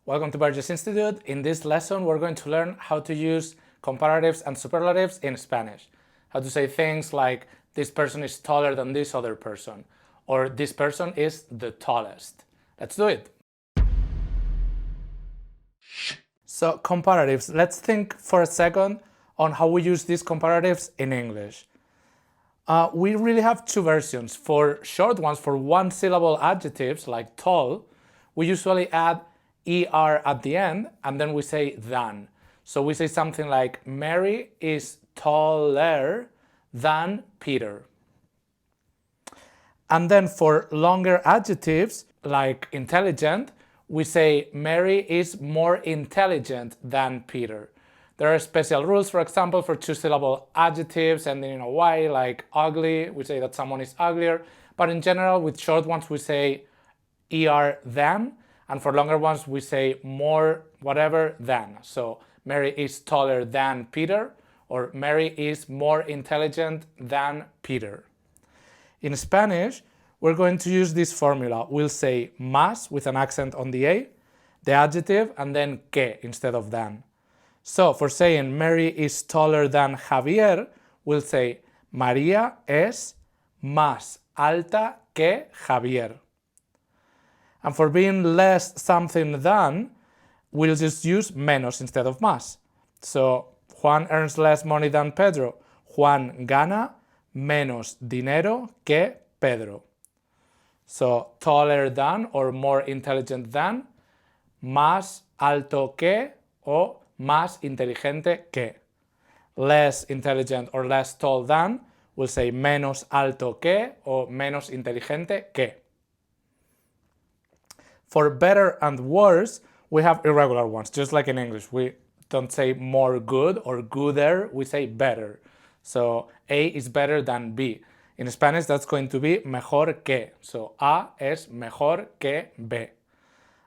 Welcome to Burgess Institute. In this lesson, we're going to learn how to use comparatives and superlatives in Spanish. How to say things like, this person is taller than this other person, or this person is the tallest. Let's do it. So, comparatives. Let's think for a second on how we use these comparatives in English. We really have two versions. For short ones, for one-syllable adjectives like tall, we usually add er at the end, and then we say than. So we say something like, Mary is taller than Peter. And then for longer adjectives, like intelligent, we say, Mary is more intelligent than Peter. There are special rules, for example, for two-syllable adjectives ending in y, like ugly, we say that someone is uglier. But in general, with short ones, we say er than, and for longer ones, we say more whatever than. So Mary is taller than Peter, or Mary is more intelligent than Peter. In Spanish, we're going to use this formula. We'll say más with an accent on the A, the adjective, and then que instead of than. So for saying Mary is taller than Javier, we'll say María es más alta que Javier. And for being less something than, we'll just use menos instead of más. So Juan earns less money than Pedro. Juan gana menos dinero que Pedro. So taller than or more intelligent than, más alto que o más inteligente que. Less intelligent or less tall than, we'll say menos alto que o menos inteligente que. For better and worse, we have irregular ones, just like in English. We don't say more good or gooder, we say better. So A is better than B. In Spanish, that's going to be mejor que. So A es mejor que B.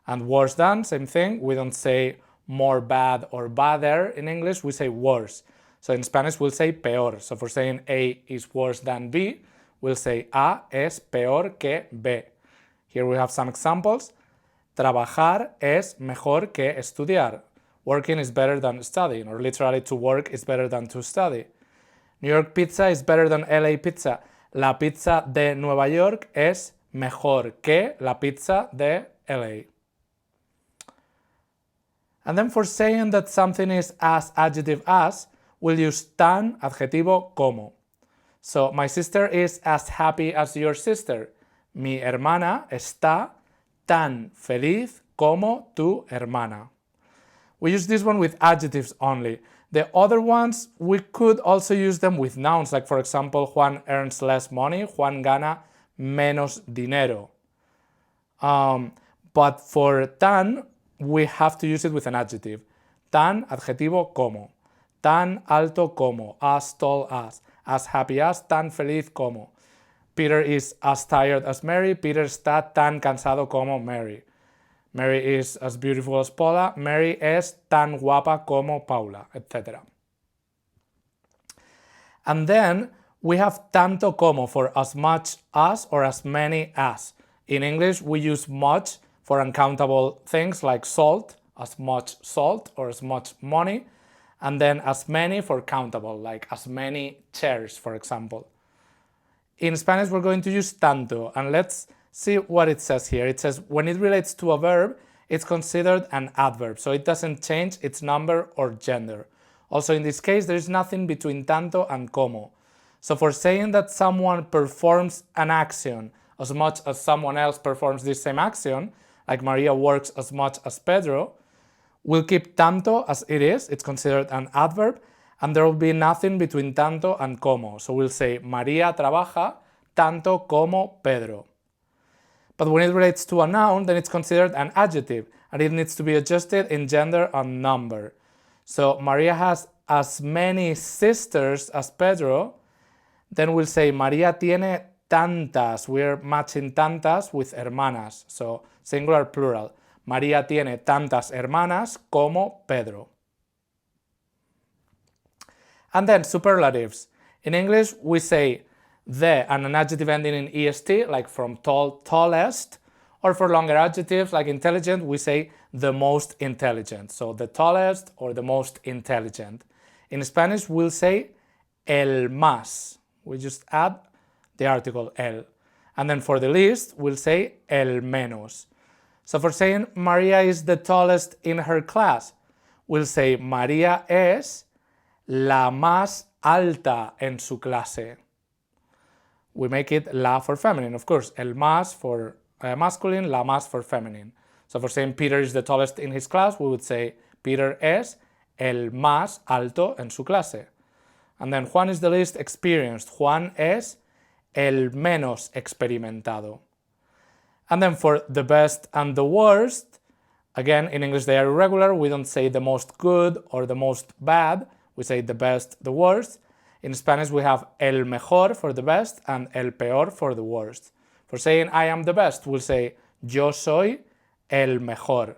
And worse than, same thing. We don't say more bad or badder in English, we say worse. So in Spanish, we'll say peor. So for saying A is worse than B, we'll say A es peor que B. Here we have some examples. Trabajar es mejor que estudiar. Working is better than studying, or literally to work is better than to study. New York pizza is better than LA pizza. La pizza de Nueva York es mejor que la pizza de LA. And then for saying that something is as adjective as, we'll use tan, adjetivo, como. So my sister is as happy as your sister. Mi hermana está tan feliz como tu hermana. We use this one with adjectives only. The other ones, we could also use them with nouns, like for example, Juan earns less money, Juan gana menos dinero. But for tan, we have to use it with an adjective. Tan, adjetivo, como. Tan alto como, as tall as happy as, tan feliz como. Peter is as tired as Mary, Peter está tan cansado como Mary. Mary is as beautiful as Paula, Mary es tan guapa como Paula, etc. And then we have tanto como for as much as or as many as. In English, we use much for uncountable things like salt, as much salt or as much money, and then as many for countable, like as many chairs, for example. In Spanish, we're going to use tanto, and let's see what it says here. It says when it relates to a verb, it's considered an adverb, so it doesn't change its number or gender. Also, in this case, there is nothing between tanto and como. So for saying that someone performs an action as much as someone else performs this same action, like Maria works as much as Pedro, we'll keep tanto as it is, it's considered an adverb, and there will be nothing between tanto and como. So we'll say María trabaja tanto como Pedro. But when it relates to a noun, then it's considered an adjective, and it needs to be adjusted in gender and number. So María has as many sisters as Pedro, then we'll say María tiene tantas. We're matching tantas with hermanas, so singular plural. María tiene tantas hermanas como Pedro. And then superlatives. In English, we say the and an adjective ending in est, like from tall, tallest, or for longer adjectives like intelligent, we say the most intelligent. So the tallest or the most intelligent. In Spanish, we'll say el más. We just add the article el. And then for the least, we'll say el menos. So for saying Maria is the tallest in her class, we'll say María es la más alta en su clase. We make it la for feminine, of course. El más for masculine, la más for feminine. So for saying Peter is the tallest in his class, we would say Peter es el más alto en su clase. And then Juan is the least experienced. Juan es el menos experimentado. And then for the best and the worst, again, in English they are irregular. We don't say the most good or the most bad. We say the best, the worst. In Spanish we have el mejor for the best and el peor for the worst. For saying I am the best, we'll say yo soy el mejor.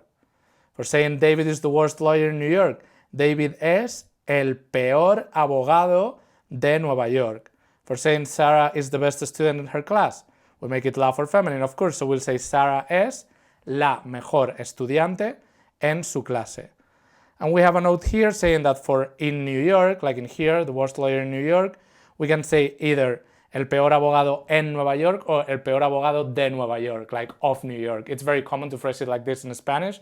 For saying David is the worst lawyer in New York, David es el peor abogado de Nueva York. For saying Sarah is the best student in her class, we make it la for feminine, of course, so we'll say Sarah es la mejor estudiante en su clase. And we have a note here saying that for in New York, like in here, the worst lawyer in New York, we can say either el peor abogado en Nueva York or el peor abogado de Nueva York, like of New York. It's very common to phrase it like this in Spanish.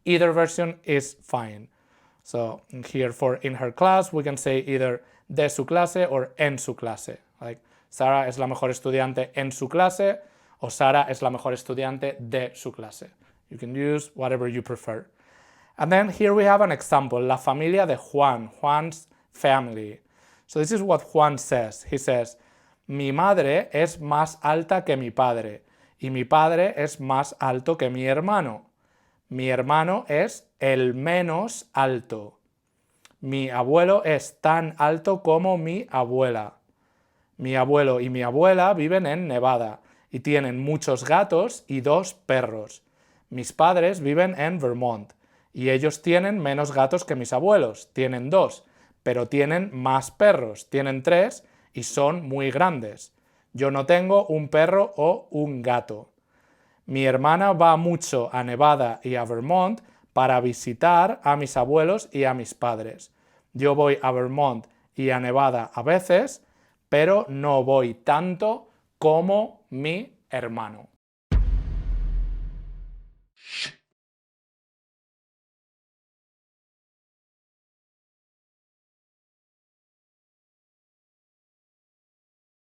Either version is fine. So here for in her class, we can say either de su clase or en su clase. Like Sara es la mejor estudiante en su clase o Sara es la mejor estudiante de su clase. You can use whatever you prefer. And then here we have an example, la familia de Juan, Juan's family. So this is what Juan says. He says, mi madre es más alta que mi padre y mi padre es más alto que mi hermano. Mi hermano es el menos alto. Mi abuelo es tan alto como mi abuela. Mi abuelo y mi abuela viven en Nevada y tienen muchos gatos y 2 perros. Mis padres viven en Vermont y ellos tienen menos gatos que mis abuelos, tienen 2, pero tienen más perros, tienen 3 y son muy grandes. Yo no tengo un perro o un gato. Mi hermana va mucho a Nevada y a Vermont para visitar a mis abuelos y a mis padres. Yo voy a Vermont y a Nevada a veces, pero no voy tanto como mi hermano.